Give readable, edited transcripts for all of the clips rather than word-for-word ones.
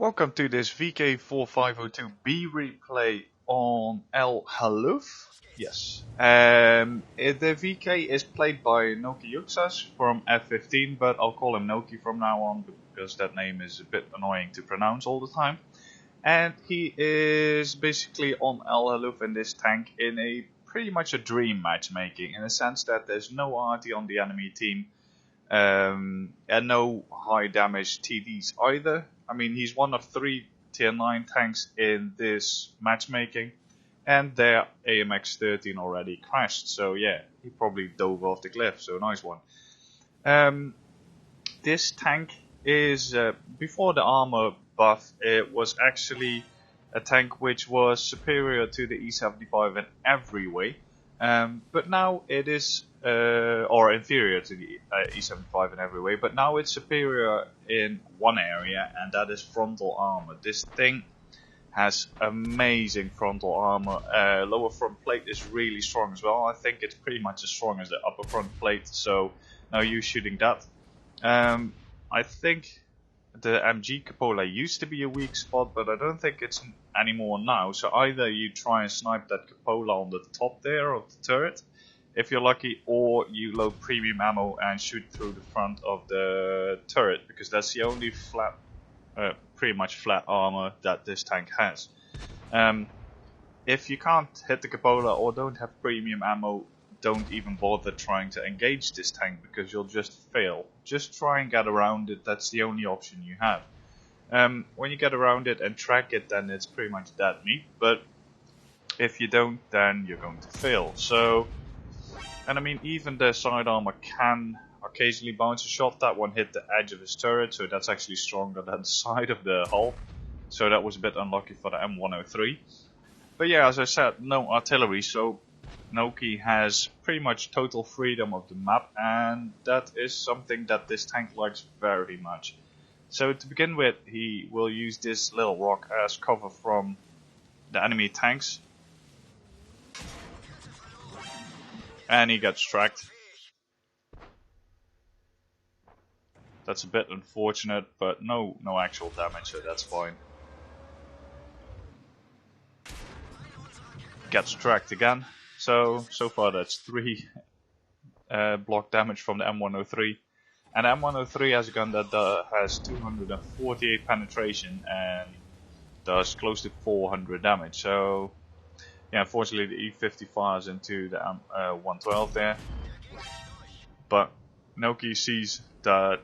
Welcome to this VK4502B replay on Halluf. Yes. The VK is played by Nokijuxas from F15, but I'll call him Noki from now on because that name is a bit annoying to pronounce all the time. And he is basically on Halluf in this tank in a pretty much a dream matchmaking, in the sense that there's no RT on the enemy team. And no high damage TDs either. I mean, he's one of 3 tier 9 tanks in this matchmaking, and their AMX 13 already crashed, so yeah, he probably dove off the cliff, so nice one. This tank is, before the armor buff, it was actually a tank which was superior to the E75 in every way, but now it is or inferior to the E75 in every way, but now it's superior in one area, and that is frontal armor. This thing has amazing frontal armor. Lower front plate is really strong as well. I think it's pretty much as strong as the upper front plate, so no use shooting that. I think the MG cupola used to be a weak spot, but I don't think it's anymore now, so either you try and snipe that cupola on the top there of the turret, if you're lucky, or you load premium ammo and shoot through the front of the turret, because that's the only flat, pretty much flat armor that this tank has. If you can't hit the cupola or don't have premium ammo, don't even bother trying to engage this tank, because you'll just fail. Just try and get around it, that's the only option you have. When you get around it and track it, then it's pretty much dead meat, but if you don't, then you're going to fail. So, and I mean, even the side armor can occasionally bounce a shot. That one hit the edge of his turret, so that's actually stronger than the side of the hull. So that was a bit unlucky for the M103. But yeah, as I said, no artillery, so Noki has pretty much total freedom of the map, and that is something that this tank likes very much. So to begin with, he will use this little rock as cover from the enemy tanks. And he gets tracked. That's a bit unfortunate, but no actual damage, so that's fine. Gets tracked again. So far that's 3 block damage from the M103. And the M103 has a gun that has 248 penetration and does close to 400 damage. So yeah, unfortunately the E50 fires into the 112 there, but Noki sees that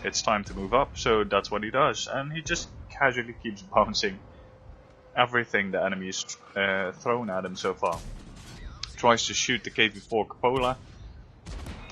it's time to move up, so that's what he does, and he just casually keeps bouncing everything the enemy is thrown at him so far. Tries to shoot the KV4 cupola,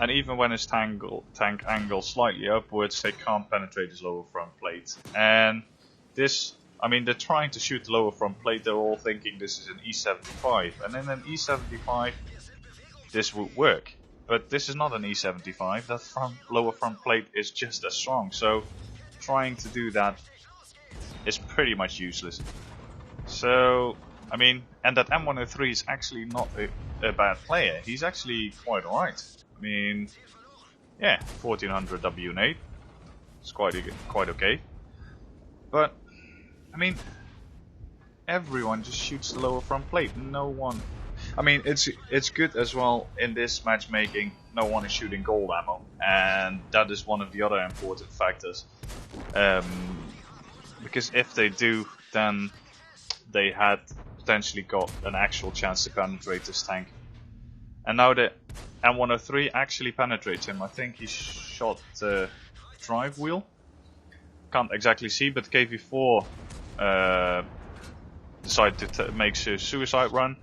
and even when his tank angles slightly upwards, they can't penetrate his lower front plate. And this, I mean, they're trying to shoot the lower front plate, they're all thinking this is an E75, and in an E75 this would work, but this is not an E75, that lower front plate is just as strong, so trying to do that is pretty much useless. So, I mean, and that M103 is actually not a bad player, he's actually quite alright. I mean, yeah, 1400 WN8, it's quite okay, but I mean, everyone just shoots the lower front plate. No one. I mean, it's good as well in this matchmaking. No one is shooting gold ammo, and that is one of the other important factors. Because if they do, then they had potentially got an actual chance to penetrate this tank. And now the M103 actually penetrates him. I think he shot the drive wheel. Can't exactly see, but KV4 decided to make a suicide run,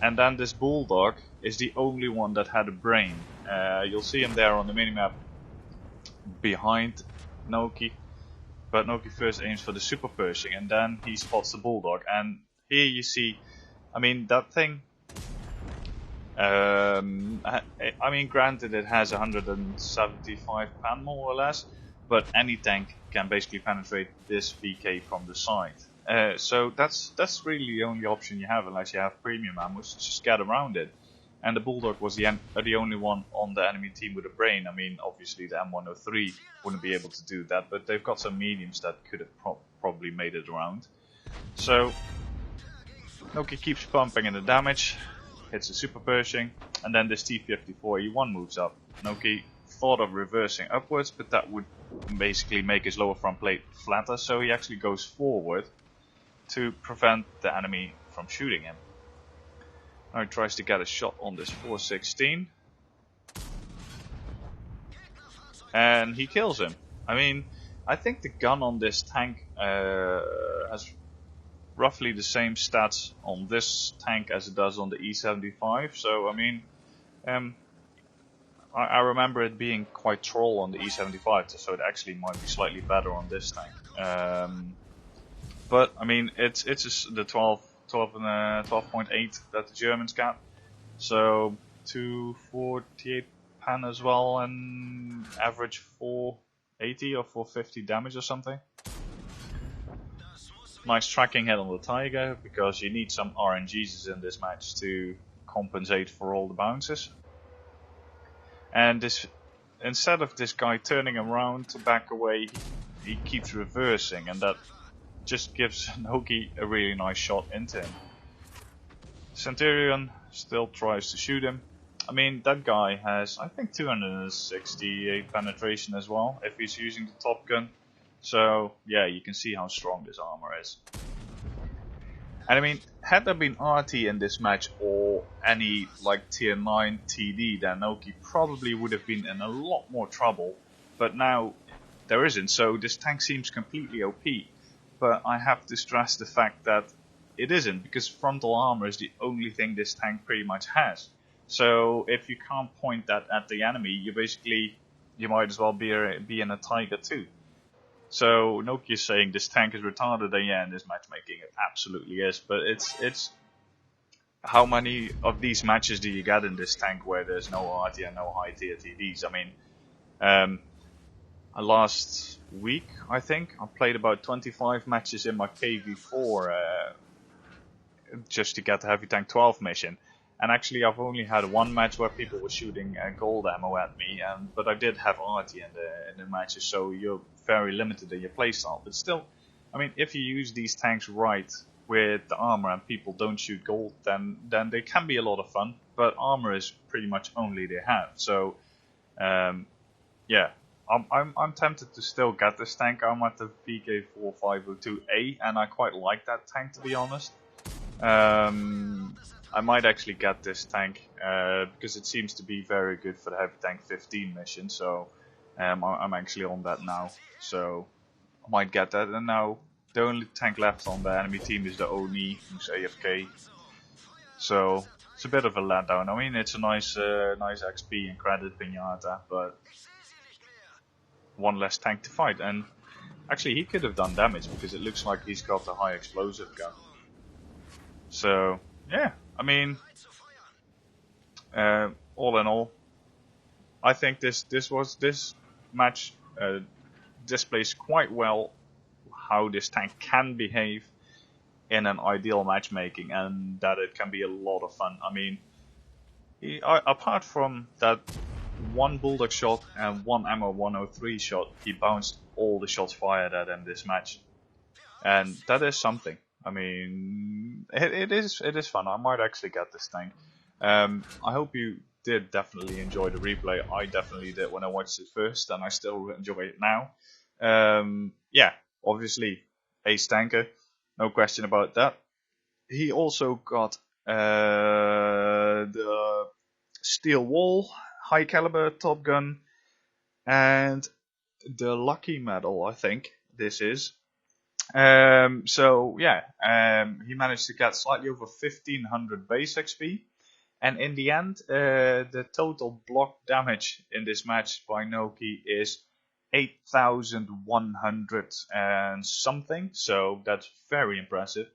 and then this bulldog is the only one that had a brain. You'll see him there on the minimap behind Noki, but Noki first aims for the super Pershing, and then he spots the bulldog, and here you see, I mean, that thing, I mean, granted it has 175 pan more or less, but any tank can basically penetrate this VK from the side. So that's really the only option you have, unless you have premium ammo, so just get around it. and the Bulldog was the only one on the enemy team with a brain. I mean, obviously the M103 wouldn't be able to do that, but they've got some mediums that could have probably made it around. So Noki keeps pumping in the damage, hits a super Pershing, and then this T-54E1 moves up. Noki thought of reversing upwards, but that would basically make his lower front plate flatter, so he actually goes forward to prevent the enemy from shooting him. Now he tries to get a shot on this 416, and he kills him. I mean, I think the gun on this tank has roughly the same stats on this tank as it does on the E75, so I mean, I remember it being quite troll on the E75, so it actually might be slightly better on this tank. But I mean, it's the 12.8 that the Germans got, so 248 pan as well, and average 480 or 450 damage or something. Nice tracking hit on the Tiger, because you need some RNGs in this match to compensate for all the bounces. And this, instead of this guy turning around to back away, he keeps reversing, and that just gives Noki a really nice shot into him. Centurion still tries to shoot him. I mean, that guy has, I think, 268 penetration as well, if he's using the top gun. So, yeah, you can see how strong this armor is. And I mean, had there been RT in this match, or any like tier 9 TD, then Noki probably would have been in a lot more trouble. But now there isn't, so this tank seems completely OP. But I have to stress the fact that it isn't, because frontal armor is the only thing this tank pretty much has. So if you can't point that at the enemy, you might as well be in a Tiger too. So Noki is saying this tank is retarded, and yeah, in this matchmaking it absolutely is. But it's how many of these matches do you get in this tank where there's no RT and no high tier TDs? I mean, last week I think I played about 25 matches in my KV4 just to get the heavy tank 12 mission. And actually, I've only had one match where people were shooting gold ammo at me, but I did have RT in the matches, so you're very limited in your playstyle. But still, I mean, if you use these tanks right with the armor and people don't shoot gold, then they can be a lot of fun. But armor is pretty much only they have. So, yeah, I'm tempted to still get this tank. I'm at the VK4502A, and I quite like that tank, to be honest. I might actually get this tank because it seems to be very good for the heavy tank 15 mission, so I'm actually on that now, so I might get that. And now the only tank left on the enemy team is the Oni, who's AFK, so it's a bit of a letdown. I mean, it's a nice XP and credit pinata, but one less tank to fight. And actually he could have done damage, because it looks like he's got a high explosive gun. So yeah, I mean, all in all, I think this match displays quite well how this tank can behave in an ideal matchmaking, and that it can be a lot of fun. I mean, apart from that one Bulldog shot and one M103 shot, he bounced all the shots fired at him this match, and that is something. I mean, it is fun. I might actually get this tank. I hope you did definitely enjoy the replay. I definitely did when I watched it first, and I still enjoy it now. Yeah, obviously, ace tanker, no question about that. He also got the steel wall, high caliber top gun, and the lucky medal, I think this is. So yeah, he managed to get slightly over 1500 base XP, and in the end, the total block damage in this match by Noki is 8100 and something, so that's very impressive.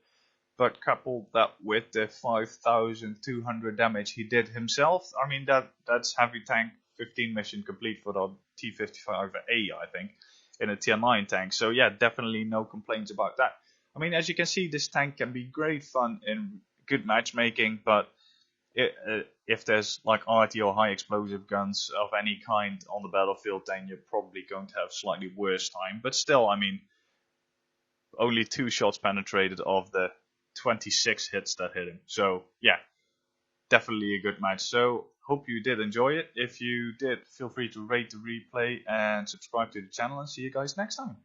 But couple that with the 5200 damage he did himself, I mean, that's heavy tank 15 mission complete for the T55A, I think, in a tier 9 tank. So yeah, definitely no complaints about that. I mean, as you can see, this tank can be great fun in good matchmaking, but if there's like arty or high explosive guns of any kind on the battlefield, then you're probably going to have slightly worse time. But still, I mean, only 2 shots penetrated of the 26 hits that hit him. So yeah, definitely a good match. So hope you did enjoy it. If you did, feel free to rate the replay and subscribe to the channel, and see you guys next time.